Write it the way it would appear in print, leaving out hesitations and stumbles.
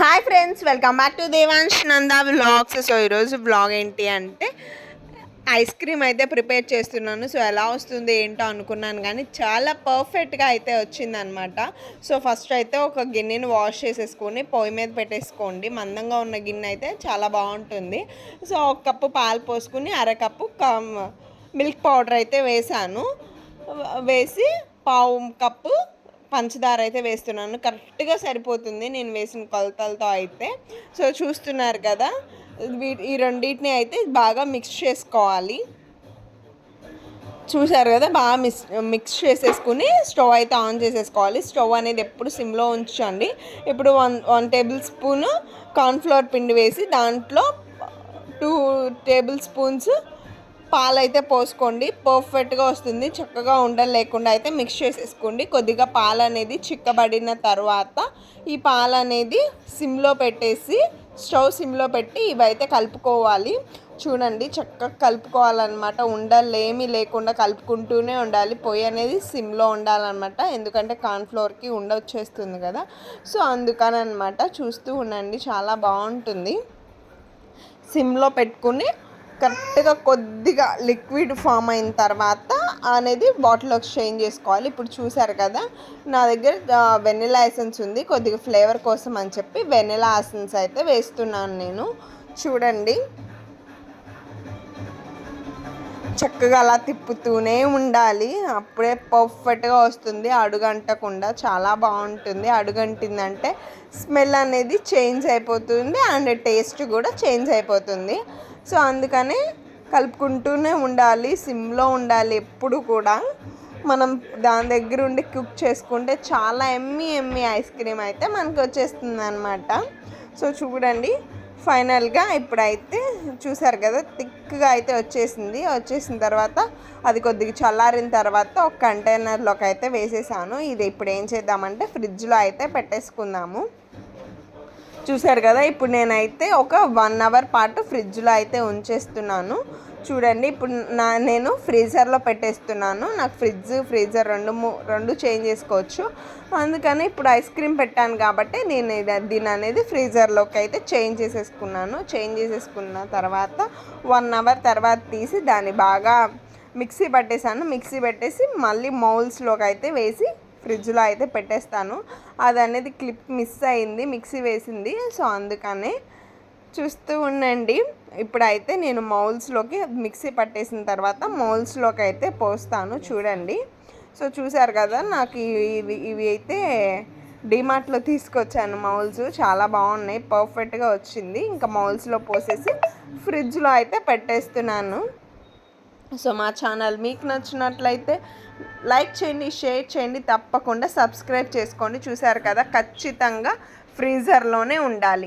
Hi friends, welcome back to Devansh Nanda vlogs. So ఈరోజు vlog ఏంటి అంటే ఐస్ క్రీమ్ అయితే ప్రిపేర్ చేస్తున్నాను. సో ఎలా వస్తుంది ఏంటో అనుకున్నాను, కానీ చాలా పర్ఫెక్ట్గా అయితే వచ్చిందనమాట. సో ఫస్ట్ అయితే ఒక గిన్నెని వాష్ చేసేసుకొని పొయ్యి మీద పెట్టేసుకోండి. మందంగా ఉన్న గిన్నె అయితే చాలా బాగుంటుంది. సో ఒక కప్పు పాలు పోసుకుని అరకప్పు మిల్క్ పౌడర్ అయితే వేసాను. వేసి పావు కప్పు పంచదార అయితే వేస్తున్నాను. కరెక్ట్గా సరిపోతుంది నేను వేసిన కొలతలతో అయితే. సో చూస్తున్నారు కదా, ఈ రెండింటిని అయితే బాగా మిక్స్ చేసుకోవాలి. చూసారు కదా, బాగా మిక్స్ చేసేసుకుని స్టవ్ అయితే ఆన్ చేసేసుకోవాలి. స్టవ్ అనేది ఎప్పుడు సిమ్లో ఉంచండి. ఇప్పుడు వన్ టేబుల్ స్పూను కార్న్ఫ్లవర్ పిండి వేసి దాంట్లో 2 టేబుల్ స్పూన్స్ పాలు అయితే పోసుకోండి. పర్ఫెక్ట్గా వస్తుంది. చక్కగా ఉండలు లేకుండా అయితే మిక్స్ చేసేసుకోండి. కొద్దిగా పాలు అనేది చిక్కబడిన తర్వాత ఈ పాలు అనేది సిమ్లో పెట్టేసి స్టవ్ సిమ్లో పెట్టి ఇవైతే కలుపుకోవాలి. చూడండి, చక్కగా కలుపుకోవాలన్నమాట. ఉండలు ఏమీ లేకుండా కలుపుకుంటూనే ఉండాలి. పొయ్యి అనేది సిమ్లో ఉండాలన్నమాట, ఎందుకంటే కార్న్ఫ్లోర్కి వచ్చేస్తుంది కదా. సో అందుకని అనమాట, చూస్తూ ఉండండి, చాలా బాగుంటుంది. సిమ్లో పెట్టుకుని కరెక్ట్గా కొద్దిగా లిక్విడ్ ఫామ్ అయిన తర్వాత అనేది బాటిల్లోకి చేంజ్ చేసుకోవాలి. ఇప్పుడు చూసారు కదా, నా దగ్గర వెనిలా ఎసెన్స్ ఉంది. కొద్దిగా ఫ్లేవర్ కోసం అని చెప్పి వెనిలా ఎసెన్స్ అయితే వేస్తున్నాను నేను. చూడండి, చక్కగా అలా తిప్పుతూనే ఉండాలి, అప్పుడే పర్ఫెక్ట్గా వస్తుంది. అడుగంటకుండా చాలా బాగుంటుంది. అడుగంటిందంటే స్మెల్ అనేది చేంజ్ అయిపోతుంది అండ్ టేస్ట్ కూడా చేంజ్ అయిపోతుంది. సో అందుకనే కలుపుకుంటూనే ఉండాలి, సిమ్లో ఉండాలి ఎప్పుడు కూడా. మనం దాని దగ్గర ఉండి కుక్ చేసుకుంటే చాలా ఎమ్మి ఐస్ క్రీమ్ అయితే మనకు వచ్చేస్తుంది అనమాట. సో చూడండి, ఫైనల్గా ఇప్పుడైతే చూసారు కదా, థిక్గా అయితే వచ్చేసిన తర్వాత అది కొద్దిగా చల్లారిన తర్వాత ఒక కంటైనర్లోకి అయితే వేసేసాను. ఇది ఇప్పుడు ఏం చేద్దామంటే ఫ్రిడ్జ్లో అయితే పెట్టేసుకుందాము. చూసారు కదా, ఇప్పుడు నేనైతే ఒక 1 అవర్ పాటు ఫ్రిడ్జ్లో అయితే ఉంచేస్తున్నాను. చూడండి, ఇప్పుడు నేను ఫ్రీజర్లో పెట్టేస్తున్నాను. నాకు ఫ్రీజర్ రెండు చేంజ్ చేసుకోవచ్చు. అందుకని ఇప్పుడు ఐస్ క్రీమ్ పెట్టాను కాబట్టి నేను దీని అనేది ఫ్రీజర్లోకి అయితే చేంజ్ చేసేసుకున్న తర్వాత 1 అవర్ తర్వాత తీసి దాన్ని బాగా మిక్సీ పట్టేసి మళ్ళీ మౌల్స్లోకి అయితే వేసి ఫ్రిడ్జ్లో అయితే పెట్టేస్తాను. అది అనేది క్లిప్ మిస్ అయింది, మిక్సీ వేసింది. సో అందుకనే చూస్తూ ఉండండి. ఇప్పుడైతే నేను మౌల్స్లోకి మిక్సీ పట్టేసిన తర్వాత మౌల్స్లోకి అయితే పోస్తాను. చూడండి, సో చూసారు కదా, నాకు ఇవి అయితే డిమార్ట్లో తీసుకొచ్చాను మౌల్స్. చాలా బాగున్నాయి, పర్ఫెక్ట్గా వచ్చింది. ఇంకా మౌల్స్లో పోసేసి ఫ్రిడ్జ్లో అయితే పెట్టేస్తున్నాను. సో మా ఛానల్ మీకు నచ్చినట్లయితే లైక్ చేయండి, షేర్ చేయండి, తప్పకుండా సబ్స్క్రైబ్ చేసుకోండి. చూసారు కదా, ఖచ్చితంగా ఫ్రీజర్లోనే ఉండాలి.